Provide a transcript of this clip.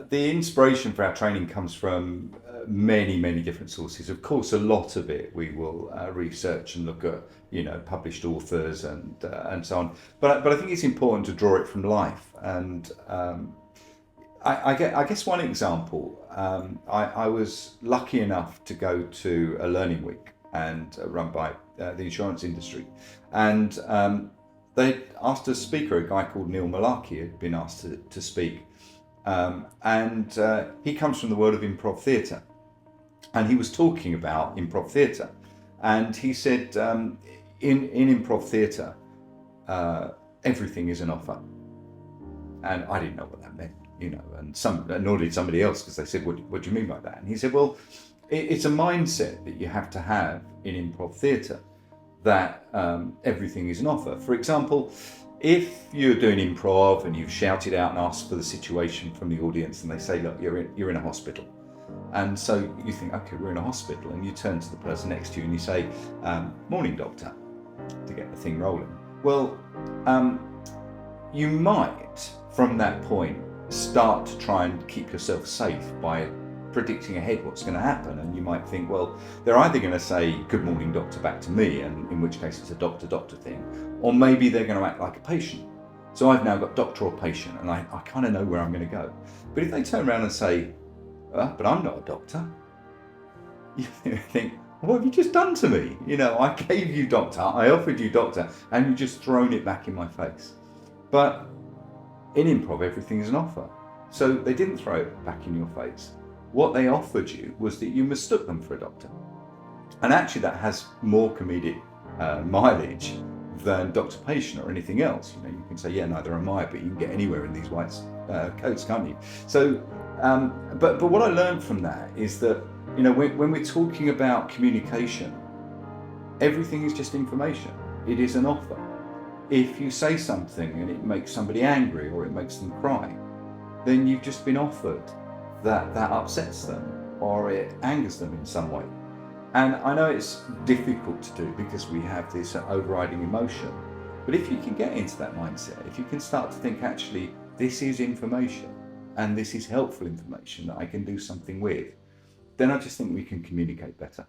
The inspiration for our training comes from many different sources. Of course, a lot of it we will research and look at, published authors and so on. But I think it's important to draw it from life. And I guess one example, I was lucky enough to go to a learning week and run by the insurance industry, and they asked a speaker, a guy called Neil Malarkey, had been asked to speak. And he comes from the world of improv theatre, and he was talking about improv theatre, and he said in improv theatre everything is an offer, and I didn't know what that meant, and nor did somebody else, because they said, what do you mean by that? And he said, well, it's a mindset that you have to have in improv theatre, that everything is an offer. For example, if you're doing improv and you've shouted out and asked for the situation from the audience, and they say, look, you're in a hospital. And so you think, okay, we're in a hospital. And you turn to the person next to you and you say, morning, doctor, to get the thing rolling. Well, you might, from that point, start to try and keep yourself safe by predicting ahead what's going to happen. And you might think, well, they're either going to say good morning doctor back to me, and in which case it's a doctor thing, or maybe they're going to act like a patient. So I've now got doctor or patient, and I kind of know where I'm going to go. But if they turn around and say, but I'm not a doctor, you think, what have you just done to me? I gave you doctor, I offered you doctor, and you've just thrown it back in my face. But in improv, everything is an offer. So they didn't throw it back in your face. What they offered you was that you mistook them for a doctor. And actually that has more comedic mileage than doctor-patient or anything else. You can say, yeah, neither am I, but you can get anywhere in these white coats, can't you? So, but what I learned from that is that, when we're talking about communication, everything is just information. It is an offer. If you say something and it makes somebody angry or it makes them cry, then you've just been offered that upsets them or it angers them in some way. And I know it's difficult to do because we have this overriding emotion, but if you can get into that mindset, if you can start to think, actually, this is information and this is helpful information that I can do something with, then I just think we can communicate better.